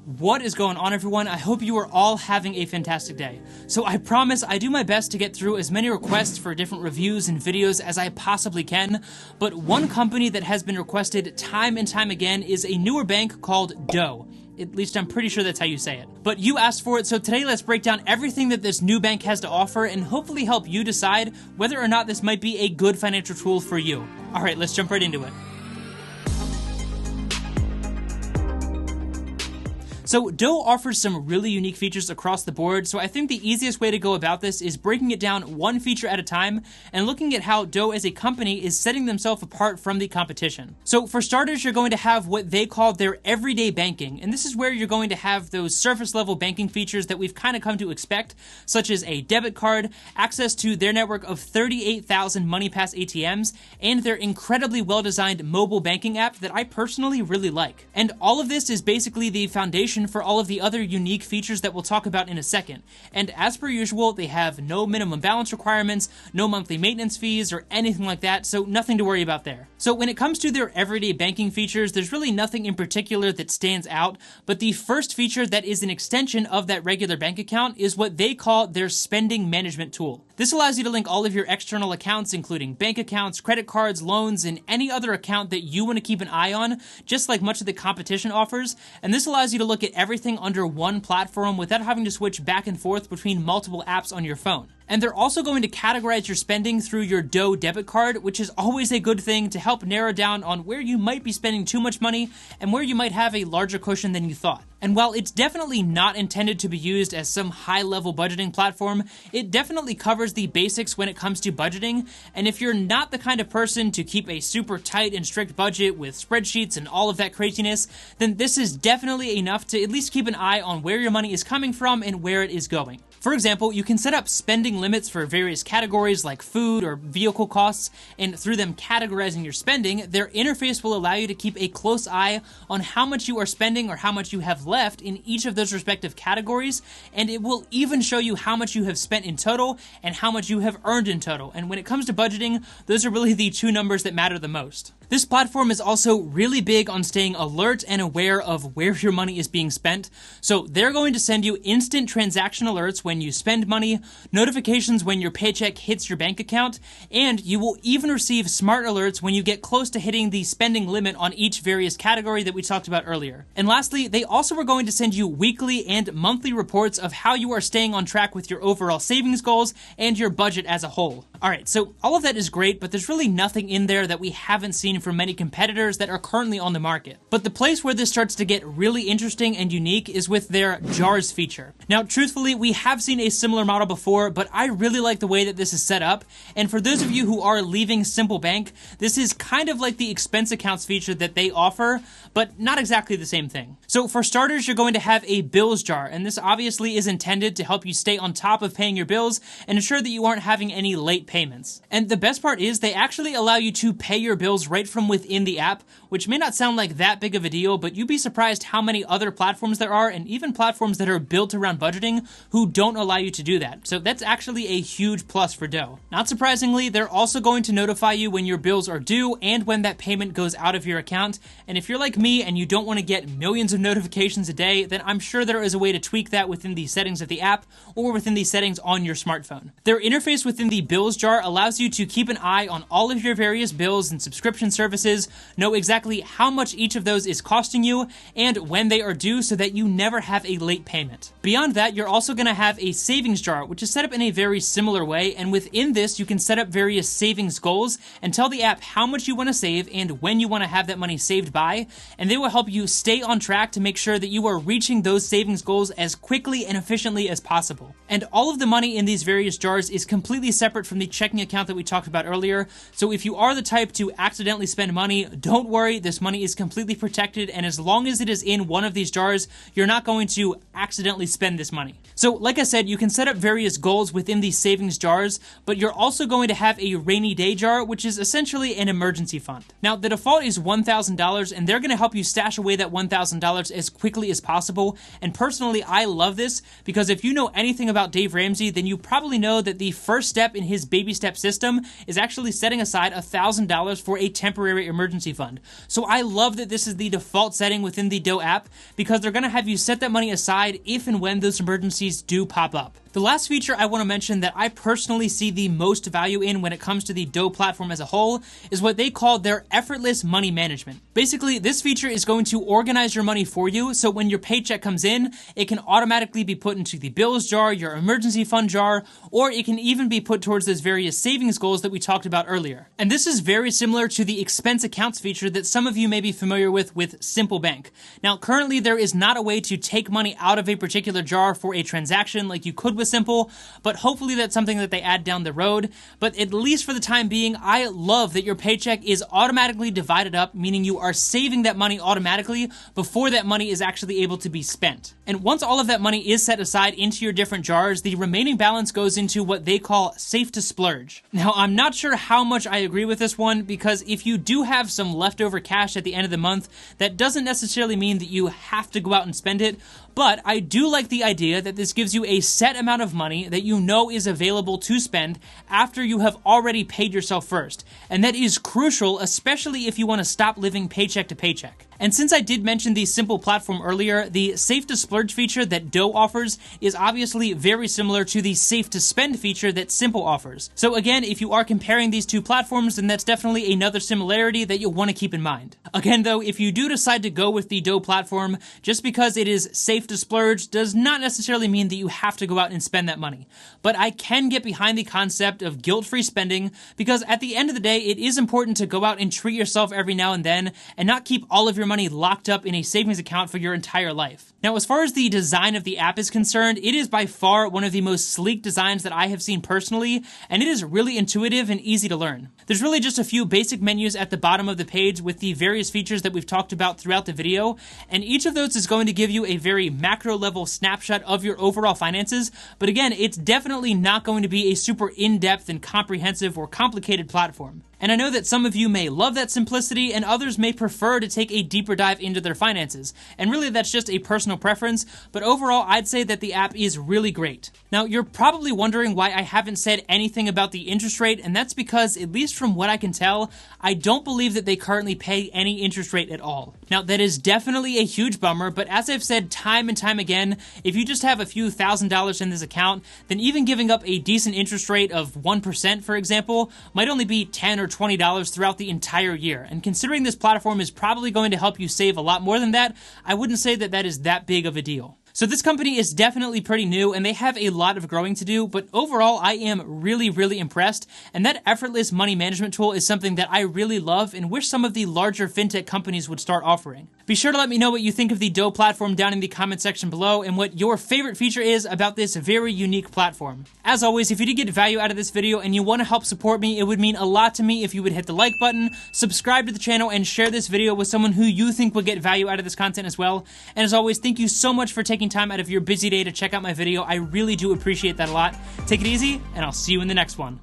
What is going on, everyone? I hope you are all having a fantastic day. So I promise I do my best to get through as many requests for different reviews and videos as I possibly can, but one company that has been requested time and time again is a newer bank called Doe. At least I'm pretty sure that's how you say it. But you asked for it, so today let's break down everything that this new bank has to offer and hopefully help you decide whether or not this might be a good financial tool for you. Alright, let's jump right into it. So Doe offers some really unique features across the board, so I think the easiest way to go about this is breaking it down one feature at a time and looking at how Doe as a company is setting themselves apart from the competition. So for starters, you're going to have what they call their everyday banking, and this is where you're going to have those surface level banking features that we've kind of come to expect, such as a debit card, access to their network of 38,000 MoneyPass ATMs, and their incredibly well-designed mobile banking app that I personally really like. And all of this is basically the foundation for all of the other unique features that we'll talk about in a second. And as per usual, they have no minimum balance requirements, no monthly maintenance fees, or anything like that, so nothing to worry about there. So when it comes to their everyday banking features, there's really nothing in particular that stands out, but the first feature that is an extension of that regular bank account is what they call their spending management tool. This allows you to link all of your external accounts, including bank accounts, credit cards, loans, and any other account that you want to keep an eye on, just like much of the competition offers. And this allows you to look at everything under one platform without having to switch back and forth between multiple apps on your phone. And they're also going to categorize your spending through your Doe debit card, which is always a good thing to help narrow down on where you might be spending too much money and where you might have a larger cushion than you thought. And while it's definitely not intended to be used as some high-level budgeting platform, it definitely covers the basics when it comes to budgeting. And if you're not the kind of person to keep a super tight and strict budget with spreadsheets and all of that craziness, then this is definitely enough to at least keep an eye on where your money is coming from and where it is going. For example, you can set up spending limits for various categories like food or vehicle costs, and through them categorizing your spending, their interface will allow you to keep a close eye on how much you are spending or how much you have left in each of those respective categories, and it will even show you how much you have spent in total and how much you have earned in total. And when it comes to budgeting, those are really the two numbers that matter the most. This platform is also really big on staying alert and aware of where your money is being spent. So they're going to send you instant transaction alerts when you spend money, notifications when your paycheck hits your bank account, and you will even receive smart alerts when you get close to hitting the spending limit on each various category that we talked about earlier. And lastly, they also are going to send you weekly and monthly reports of how you are staying on track with your overall savings goals and your budget as a whole. Alright, so all of that is great, but there's really nothing in there that we haven't seen from many competitors that are currently on the market. But the place where this starts to get really interesting and unique is with their jars feature. Now, truthfully, we have seen a similar model before, but I really like the way that this is set up. And for those of you who are leaving Simple Bank, this is kind of like the expense accounts feature that they offer, but not exactly the same thing. So for starters, you're going to have a bills jar, and this obviously is intended to help you stay on top of paying your bills and ensure that you aren't having any late payments. And the best part is they actually allow you to pay your bills right from within the app, which may not sound like that big of a deal, but you'd be surprised how many other platforms there are, and even platforms that are built around budgeting, who don't allow you to do that. So that's actually a huge plus for Doe. Not surprisingly, they're also going to notify you when your bills are due and when that payment goes out of your account. And if you're like me and you don't want to get millions of notifications a day, then I'm sure there is a way to tweak that within the settings of the app or within the settings on your smartphone. Their interface within the bills jar allows you to keep an eye on all of your various bills and subscription services, know exactly how much each of those is costing you, and when they are due so that you never have a late payment. Beyond that, you're also going to have a savings jar, which is set up in a very similar way, and within this you can set up various savings goals and tell the app how much you want to save and when you want to have that money saved by, and they will help you stay on track to make sure that you are reaching those savings goals as quickly and efficiently as possible. And all of the money in these various jars is completely separate from the checking account that we talked about earlier, so if you are the type to accidentally spend money, don't worry, this money is completely protected, and as long as it is in one of these jars, you're not going to accidentally spend this money. So like I said, you can set up various goals within these savings jars, but you're also going to have a rainy day jar, which is essentially an emergency fund. Now, the default is $1,000, and they're going to help you stash away that $1,000 as quickly as possible, and personally, I love this, because if you know anything about Dave Ramsey, then you probably know that the first step in his baby step system is actually setting aside $1,000 for a temporary emergency fund. So I love that this is the default setting within the Douugh app, because they're going to have you set that money aside if and when those emergencies do pop up. The last feature I want to mention that I personally see the most value in when it comes to the Douugh platform as a whole is what they call their effortless money management. Basically, this feature is going to organize your money for you, so when your paycheck comes in, it can automatically be put into the bills jar, your emergency fund jar, or it can even be put towards those various savings goals that we talked about earlier. And this is very similar to the expense accounts feature that some of you may be familiar with Simple Bank. Now, currently there is not a way to take money out of a particular jar for a transaction like you could with Simple, but hopefully that's something that they add down the road. But at least for the time being, I love that your paycheck is automatically divided up, meaning you are saving that money automatically before that money is actually able to be spent. And once all of that money is set aside into your different jars, the remaining balance goes into what they call safe to splurge. Now, I'm not sure how much I agree with this one, because if you do have some leftover cash at the end of the month, that doesn't necessarily mean that you have to go out and spend it. But I do like the idea that this gives you a set amount of money that you know is available to spend after you have already paid yourself first. And that is crucial, especially if you want to stop living paycheck to paycheck. And since I did mention the Simple platform earlier, the Safe to Splurge feature that Douugh offers is obviously very similar to the Safe to Spend feature that Simple offers. So again, if you are comparing these two platforms, then that's definitely another similarity that you'll want to keep in mind. Again though, if you do decide to go with the Douugh platform, just because it is safe to splurge does not necessarily mean that you have to go out and spend that money. But I can get behind the concept of guilt-free spending, because at the end of the day, it is important to go out and treat yourself every now and then, and not keep all of your money locked up in a savings account for your entire life. Now, as far as the design of the app is concerned, it is by far one of the most sleek designs that I have seen personally, and it is really intuitive and easy to learn. There's really just a few basic menus at the bottom of the page with the various features that we've talked about throughout the video, and each of those is going to give you a very macro level snapshot of your overall finances, but again, it's definitely not going to be a super in-depth and comprehensive or complicated platform. And I know that some of you may love that simplicity, and others may prefer to take a deeper dive into their finances. And really, that's just a personal preference, but overall, I'd say that the app is really great. Now, you're probably wondering why I haven't said anything about the interest rate, and that's because, at least from what I can tell, I don't believe that they currently pay any interest rate at all. Now, that is definitely a huge bummer, but as I've said time and time again, if you just have a few $1,000s in this account, then even giving up a decent interest rate of 1%, for example, might only be $10 or $20 throughout the entire year. And considering this platform is probably going to help you save a lot more than that, I wouldn't say that that is that big of a deal. So this company is definitely pretty new, and they have a lot of growing to do, but overall I am really, really impressed, and that effortless money management tool is something that I really love and wish some of the larger fintech companies would start offering. Be sure to let me know what you think of the Douugh platform down in the comment section below, and what your favorite feature is about this very unique platform. As always, if you did get value out of this video and you want to help support me, it would mean a lot to me if you would hit the like button, subscribe to the channel, and share this video with someone who you think would get value out of this content as well. And as always, thank you so much for taking time out of your busy day to check out my video. I really do appreciate that a lot. Take it easy, and I'll see you in the next one.